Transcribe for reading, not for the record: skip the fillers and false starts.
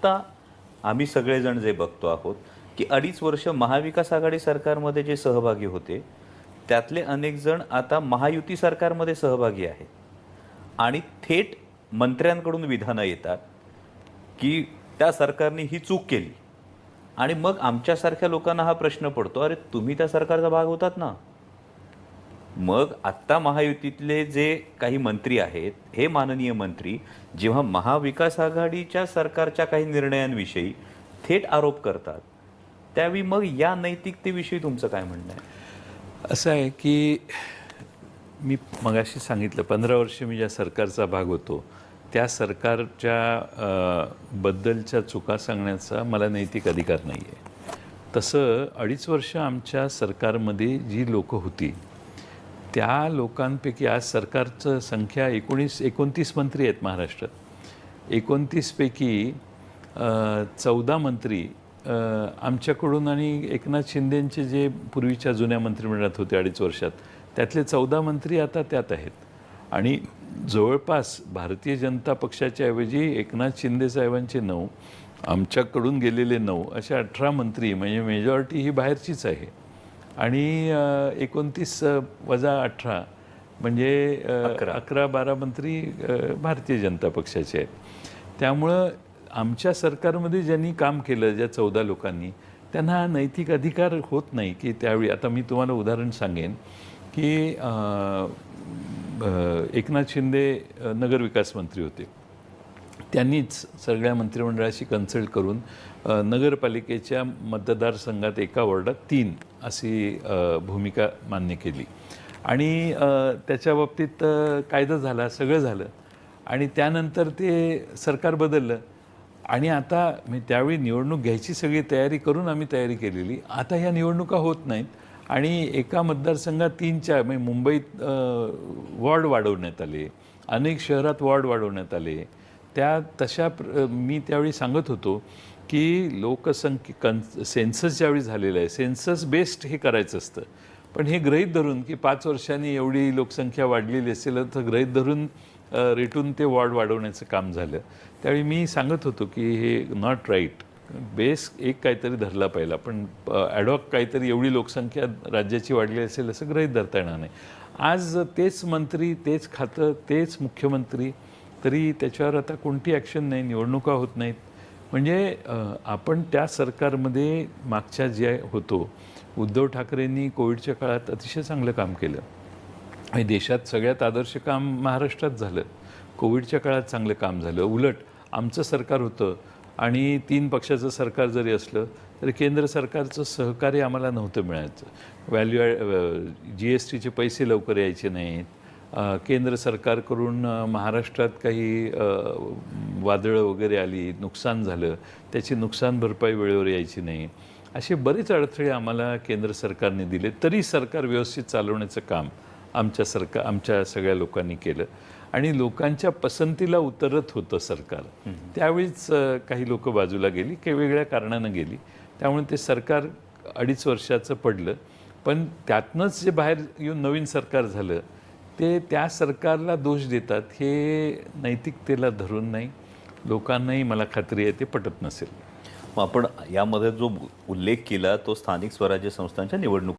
आत्ता आम्ही सगळेजण जे बघतो आहोत की 2.5 वर्ष महाविकास आघाडी सरकारमध्ये जे सहभागी होते त्यातले अनेक जण आता महायुती सरकारमध्ये सहभागी आहेत आणि थेट मंत्र्यांकडून विधानं येतात की त्या सरकारने ही चूक केली आणि मग आमच्यासारख्या लोकांना हा प्रश्न पडतो, अरे तुम्ही त्या सरकारचा भाग होतात ना. मग आत्ता महायुतीतले जे काही मंत्री आहेत, हे माननीय मंत्री जेव्हा महाविकास आघाडीच्या सरकारच्या काही निर्णयांविषयी थेट आरोप करतात त्यावेळी मग या नैतिकतेविषयी तुमचं काय म्हणणं आहे? असं आहे की मी मगाशी सांगितलं 15 वर्ष मी ज्या सरकारचा भाग होतो त्या सरकारच्या बद्दलच्या चुका सांगण्याचा मला नैतिक अधिकार नाही आहे. तसं 2.5 वर्ष आमच्या सरकारमध्ये जी लोकं होती त्या लोकांपैकी आज सरकारचं संख्या 29 मंत्री आहेत महाराष्ट्रात. 29 पैकी 14 मंत्री आमच्याकडून आणि एकनाथ शिंदेंचे जे पूर्वीच्या जुन्या मंत्रिमंडळात होते 2.5 वर्षात त्यातले 14 मंत्री आता त्यात आहेत. आणि जवळपास भारतीय जनता पक्षाच्या ऐवजी एकनाथ शिंदे साहेबांचे 9, आमच्याकडून गेलेले 9 असे 18 मंत्री, म्हणजे मेजॉरिटी ही बाहेरचीच आहे. आणि 29 वजा 18 म्हणजे 11-12 मंत्री भारतीय जनता पक्षाचे आहेत. त्यामुळं आमच्या सरकारमध्ये ज्यांनी काम केलं, ज्या 14 लोकांनी, त्यांना नैतिक अधिकार होत नाही की त्यावेळी. आता मी तुम्हाला उदाहरण सांगेन की एकनाथ शिंदे नगरविकास मंत्री होते. त्यांनीच सगळ्या मंत्रिमंडळाशी कन्सल्ट करून नगरपालिकेच्या मतदारसंघात एका वॉर्डात 3 अशी भूमिका मान्य केली. आणि त्याच्या बाबतीत कायदा झाला, सगळं झालं. आणि त्यानंतर ते सरकार बदललं आणि आता त्यावेळी निवडणूक घ्यायची सगळी तयारी करून आम्ही तयारी केलेली. आता ह्या निवडणुका होत नाहीत आणि एका मतदारसंघात 3-4 म्हणजे मुंबईत वॉर्ड वाढवण्यात आले, अनेक शहरात वॉर्ड वाढवण्यात आले. तशा मी त्यावेळी सांगत होतो की सेन्सस ज्यावेळी झालेलं आहे, सेन्सस बेस्ड हे करायचं असतं. पण हे गृहीत धरून की 5 वर्षांनी एवढी लोकसंख्या वाढलेली असेल तर गृहीत धरून रेटून ते वॉर्ड वाढवण्याचं काम झालं. त्यावेळी मी सांगत होतो की हे नॉट राईट. बेस एक काहीतरी धरला पाहिला, पण ॲडॉक काहीतरी एवढी लोकसंख्या राज्याची वाढली असेल असं गृहीत धरता येणार नाही. आज तेच मंत्री, तेच खातं, तेच मुख्यमंत्री, तरी त्याच्यावर आता कोणती ॲक्शन नाही, निवडणुका होत नाहीत. म्हणजे आपण त्या सरकारमध्ये मागच्या जे होतो, उद्धव ठाकरेंनी कोविडच्या काळात अतिशय चांगलं काम केलं आणि देशात सगळ्यात आदर्श काम महाराष्ट्रात झालं. कोविडच्या काळात चांगलं काम झालं. उलट आमचं सरकार होतं आणि 3 पक्षाचं सरकार जरी असलं तरी केंद्र सरकारचं सहकार्य आम्हाला नव्हतं मिळायचं. GSTचे पैसे लवकर यायचे नाहीत. केंद्र सरकारकडून महाराष्ट्रात काही वादळं वगैरे आली, नुकसान झालं, त्याची नुकसान भरपाई वेळेवर यायची नाही. असे बरेच अडथळे आम्हाला केंद्र सरकारने दिले. तरी सरकार व्यवस्थित चालवण्याचं काम आमच्या सगळ्या लोकांनी केलं आणि लोकांच्या पसंतीला उतरत होतं सरकार. त्यावेळीच काही लोक बाजूला गेली, काही वेगळ्या कारणानं गेली. त्यामुळे ते सरकार 2.5 वर्षाचं पडलं. पण त्यातनंच जे बाहेर येऊन नवीन सरकार झालं ते त्या सरकारला दोष देतात. हे नैतिकतेला धरून नाही. लोकांनाही मला खात्री आहे ते पटत नसेल. मग आपण यामध्ये जो उल्लेख केला तो स्थानिक स्वराज्य संस्थांच्या निवडणूक